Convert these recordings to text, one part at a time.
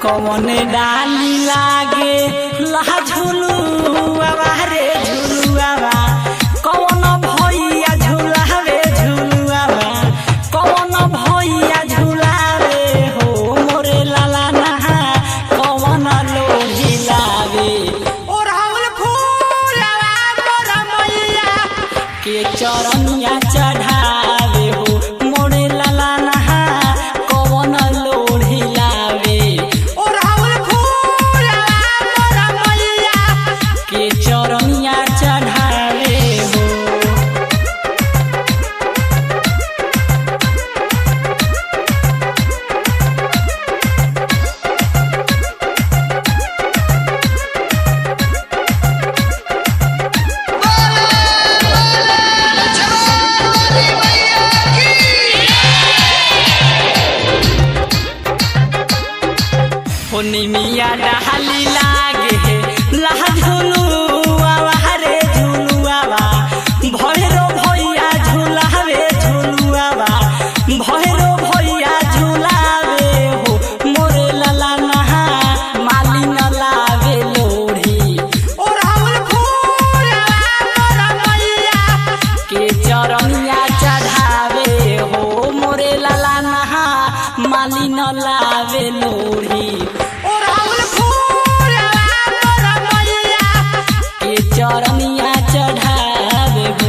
कौन डाली लागे ला झुलुआ रे झुलुआ कौन भैया झुलावे झुलुआ कौन भैया झुलावे हो मोरे लाला नहा कौन लोढ़ी लावे ओ राहुल फूलवा मोर मैया के चरनिया चढ़ावे हो मोरे लाला नहा कौन लोढ़ी लावे ओ राहुल फूलवा मोर मैया के चरनिया चढ़ावे हो। निमिया डाली लागे ला झुलुआ रे झुलुआ भैरो भैया झुलावे झुलुआ भैरो भैया झुलावे हो मोरे लाला नहा माली न लावे लोढ़ी ओ राहुल फूलवा मोर मैया के चरनिया चढ़ावे हो मोरे लाला नहा माली न लावे लोढ़ी ओ राहुल फूलवा मोर मैया के चरनिया चढ़ावे हो।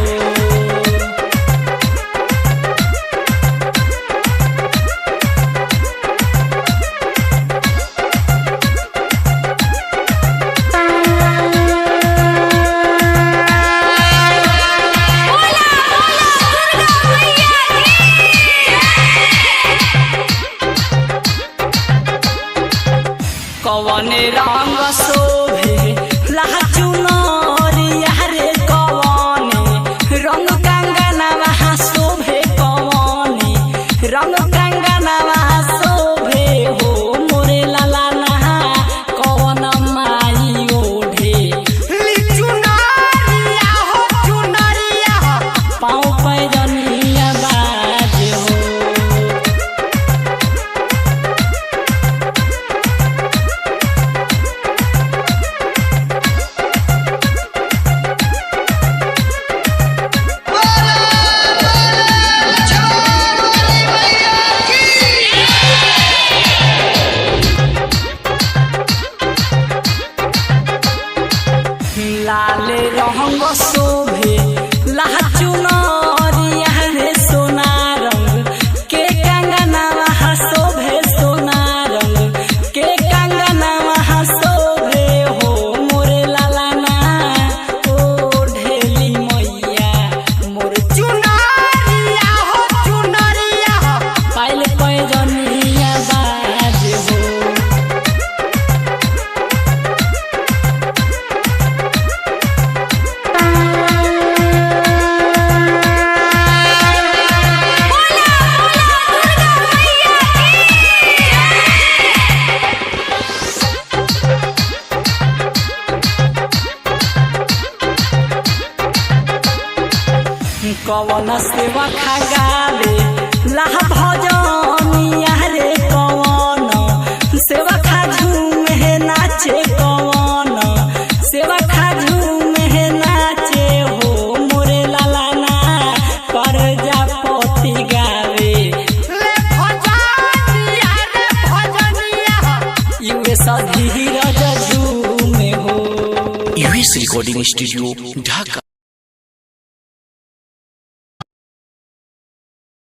कौन रंग शोभे ला चुनरिया रे कौन रंग कंगनवा शोभे कौन रंग कंगनवा शोभे हो मोरे लाला नहा कौन माई ओढ़े चुनरिया हो चुनरिया पाँव पैजनिया बाज हो। लाल रंग शोभे ला चुनरिया रे सोना रंग के कंगनवा शोभे सोना रंग के कंगनवा शोभे हो मोरे लाला ना ओ ढेली मैया मोर चुनरिया हो चुनरिया पायल पैजनिया बाज हो। कौन सेवा खागावे ला भजनिया रे कौन सेवा खा झूमे नाचे कौन सेवा खा झूमे नाचे हो मोरे लाला ना प्रजापति गावे ले भजनिया रे भजनिया यूएस धीरज झूमे हो। यूएस रिकॉर्डिंग स्टूडियो ढाका।